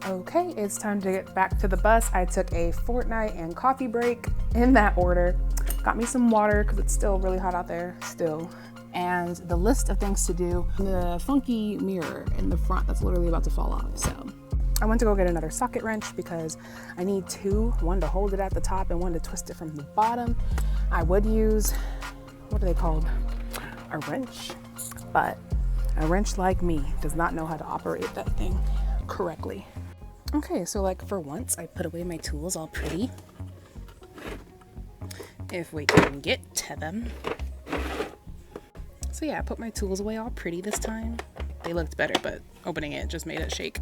Okay, it's time to get back to the bus. I took a Fortnite and coffee break in that order. Got me some water because it's still really hot out there still. And the list of things to do, the funky mirror in the front that's literally about to fall off. So I went to go get another socket wrench because I need two, one to hold it at the top and one to twist it from the bottom. I would use, what are they called? A wrench, but a wrench like me does not know how to operate that thing correctly. Okay, so like for once, I put away my tools all pretty. If we can get to them. So yeah, I put my tools away all pretty this time. They looked better, but opening it just made it shake.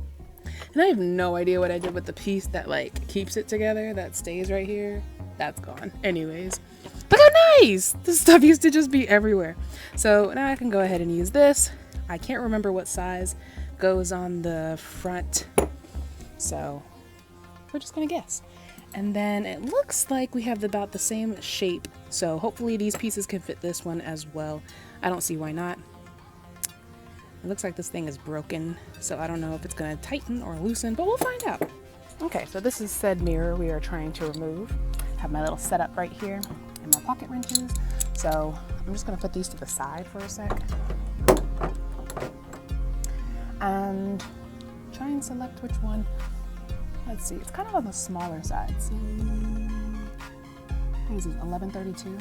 And I have no idea what I did with the piece that like keeps it together, that stays right here. That's gone. Anyways, look how nice! This stuff used to just be everywhere. So now I can go ahead and use this. I can't remember what size goes on the front, so we're just gonna guess. And then it looks like we have about the same shape, so hopefully these pieces can fit this one as well. I don't see why not. It looks like this thing is broken, so I don't know if it's gonna tighten or loosen, but we'll find out. Okay, so this is said mirror we are trying to remove. I have my little setup right here and my pocket wrenches. So I'm just gonna put these to the side for a sec. And try and select which one. Let's see, it's kind of on the smaller side. So, what is it, 1132?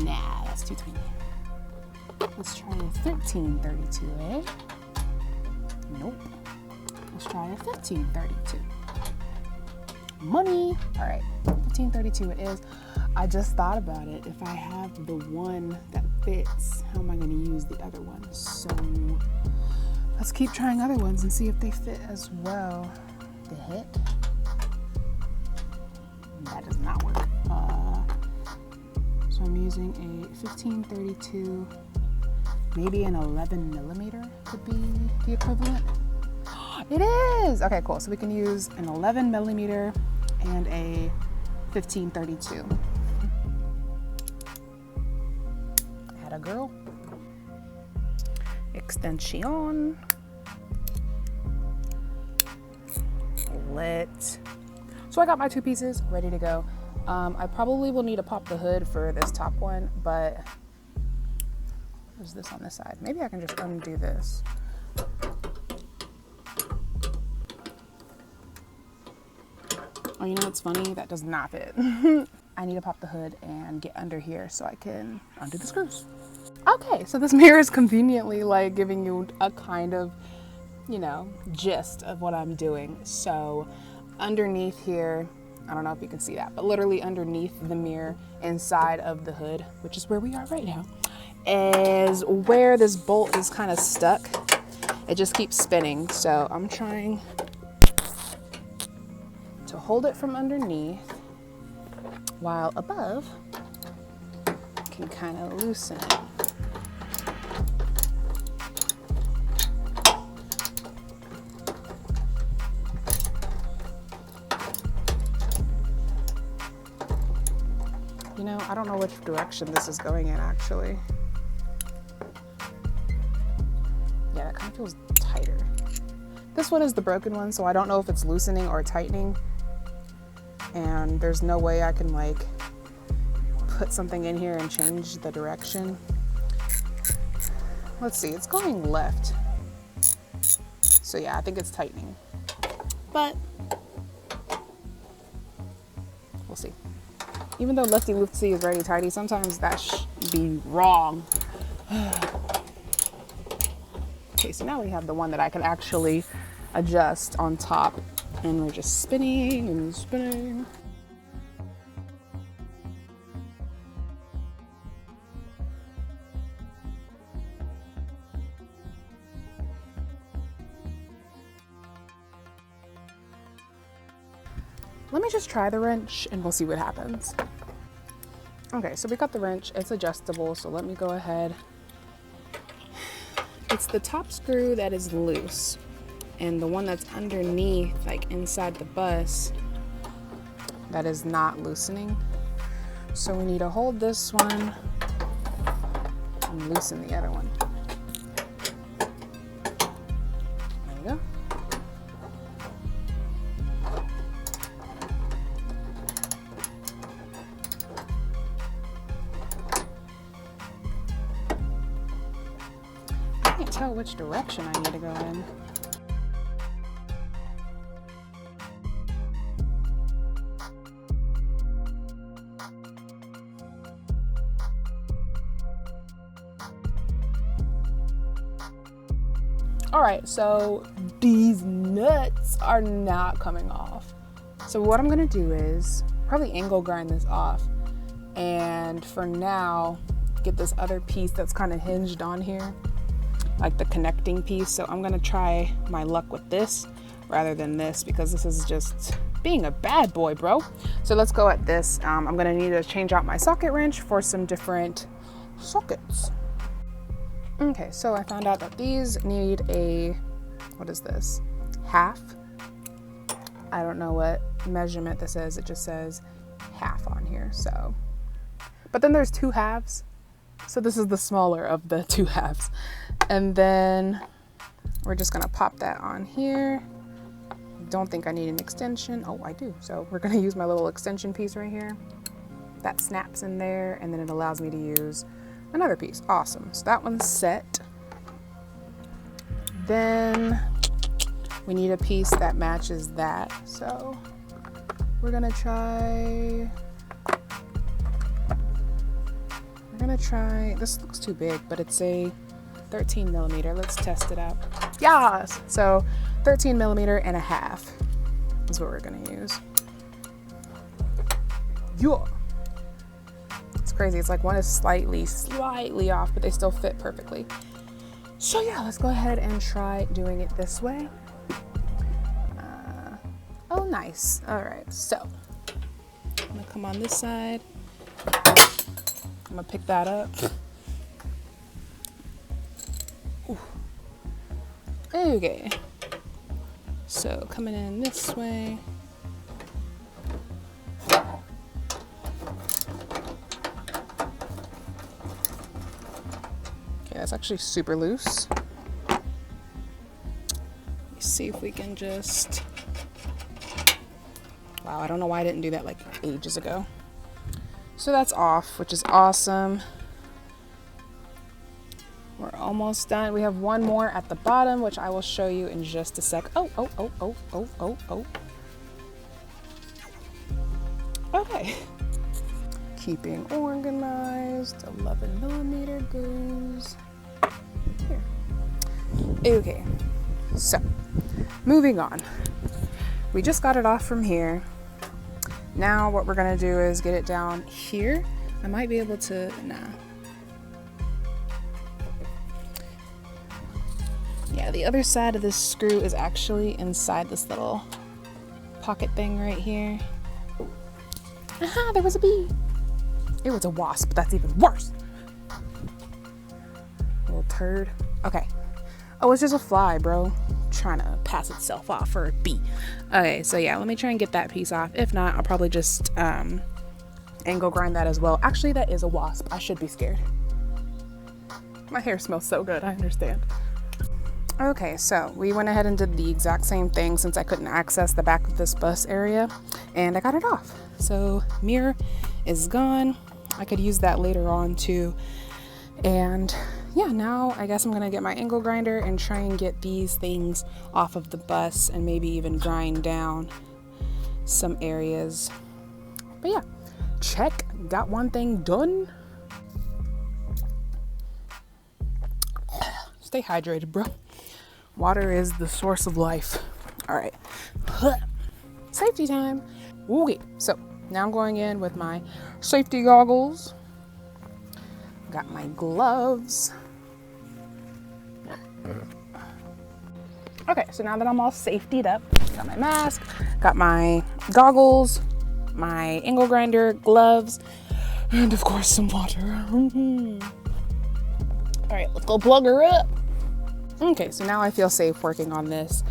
Nah, that's too tiny. Let's try a 1332, eh? Nope. Let's try a 1532. Money! All right, 1532 it is. I just thought about it. If I have the one that fits, how am I gonna use the other one? So let's keep trying other ones and see if they fit as well. The hit. That does not work. So I'm using a 1532, maybe an 11 millimeter could be the equivalent. It is! Okay, cool. So we can use an 11 millimeter and a 1532. Atta girl. Extension. Lit. So I got my two pieces ready to go. I probably will need to pop the hood for this top one, but there's this on this side. Maybe I can just undo this. Oh, you know what's funny? That does not fit. I need to pop the hood and get under here so I can undo the screws. Okay, so this mirror is conveniently like giving you a kind of, you know, gist of what I'm doing. So underneath here, I don't know if you can see that, but literally underneath the mirror inside of the hood, which is where we are right now, is where this bolt is kind of stuck. It just keeps spinning. So I'm trying to hold it from underneath while above can kind of loosen it. You know, I don't know which direction this is going in actually. Yeah, that kind of feels tighter. This one is the broken one, so I don't know if it's loosening or tightening. And there's no way I can like put something in here and change the direction. Let's see, it's going left. So yeah, I think it's tightening. But we'll see. Even though lefty loopsy is very tidy, sometimes that be wrong. Okay, so now we have the one that I can actually adjust on top, and we're just spinning and spinning. Let me just try the wrench and we'll see what happens. Okay, so we got the wrench, it's adjustable, so let me go ahead. It's the top screw that is loose, and the one that's underneath, like inside the bus, that is not loosening. So we need to hold this one and loosen the other one. There we go. out which direction I need to go in. All right, so these nuts are not coming off. So what I'm gonna do is probably angle grind this off, and for now, get this other piece that's kind of hinged on here, like the connecting piece. So I'm gonna try my luck with this rather than this, because this is just being a bad boy, bro. So let's go at this. I'm gonna need to change out my socket wrench for some different sockets. Okay, so I found out that these need a, what is this? Half. I don't know what measurement this is. It just says half on here, so. But then there's 2 halves. So this is the smaller of the 2 halves. And then we're just gonna pop that on here. Don't think I need an extension. Oh, I do. So we're gonna use my little extension piece right here. That snaps in there, and then it allows me to use another piece. Awesome. So that one's set. Then we need a piece that matches that. So we're gonna try, this looks too big, but it's a 13 millimeter. Let's test it out. Yes! So 13 millimeter and a half is what we're gonna use. Yeah. It's crazy. It's like one is slightly off, but they still fit perfectly. So yeah, let's go ahead and try doing it this way. Oh, nice. All right, so I'm gonna come on this side. I'm gonna pick that up. Ooh. Okay. So coming in this way. That's actually super loose. Let me see if we can just, wow, I don't know why I didn't do that like ages ago. So that's off, which is awesome. We're almost done. We have one more at the bottom, which I will show you in just a sec. Oh. Okay. Keeping organized, 11 millimeter goes here. Okay, so moving on. We just got it off from here. Now what we're gonna do is get it down here. I might be able to, nah. Yeah, the other side of this screw is actually inside this little pocket thing right here. Aha, there was a bee. It was a wasp, that's even worse. Little turd. Okay. Oh, it's just a fly, bro. Trying to pass itself off for a bee. Okay, so yeah, let me try and get that piece off. If not, I'll probably just angle grind that as well. Actually, that is a wasp. I should be scared. My hair smells so good, I understand. Okay, so we went ahead and did the exact same thing since I couldn't access the back of this bus area, and I got it off. So mirror is gone. I could use that later on too. And yeah, now I guess I'm gonna get my angle grinder and try and get these things off of the bus and maybe even grind down some areas. But yeah, check, got one thing done. Stay hydrated, bro. Water is the source of life. All right, safety time. Okay, so now I'm going in with my safety goggles. Got my gloves. Okay, so now that I'm all safetied up, got my mask, got my goggles, my angle grinder, gloves, and of course some water. All right, let's go plug her up. Okay, so now I feel safe working on this.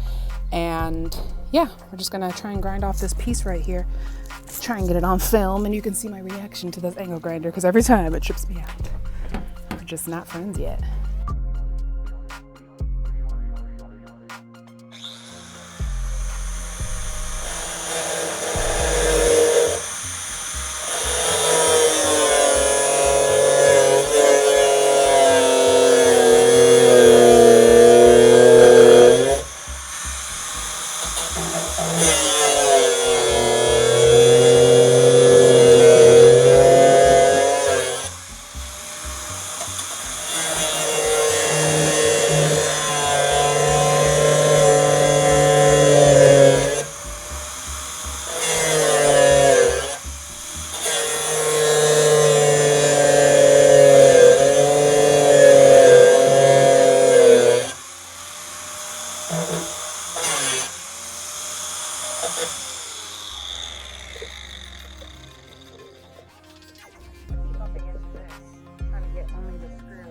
And yeah, we're just gonna try and grind off this piece right here. Try and get it on film, and you can see my reaction to this angle grinder, because every time it trips me out. We're just not friends yet. Bumping into this, trying to get only the screw.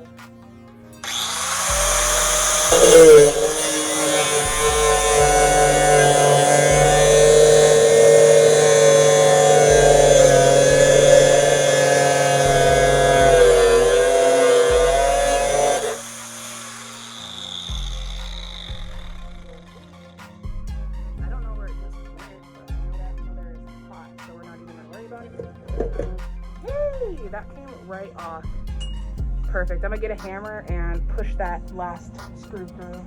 I don't know where it just went, but I know that color is hot, so we're not even gonna worry about it. Yay! That came right off. Perfect. I'm gonna get a hammer and push that last screw through.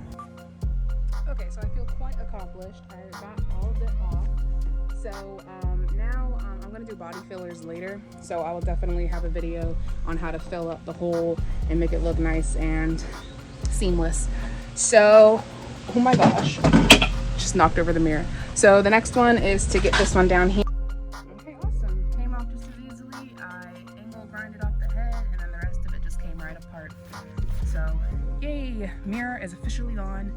Okay, so I feel quite accomplished. I got all of it off. So now I'm gonna do body fillers later. So I will definitely have a video on how to fill up the hole and make it look nice and seamless. So, oh my gosh, just knocked over the mirror. So the next one is to get this one down here. Okay, awesome. Came off just as easily. I angle grinded off the head and then the rest of it just came right apart. So, yay, mirror is officially on.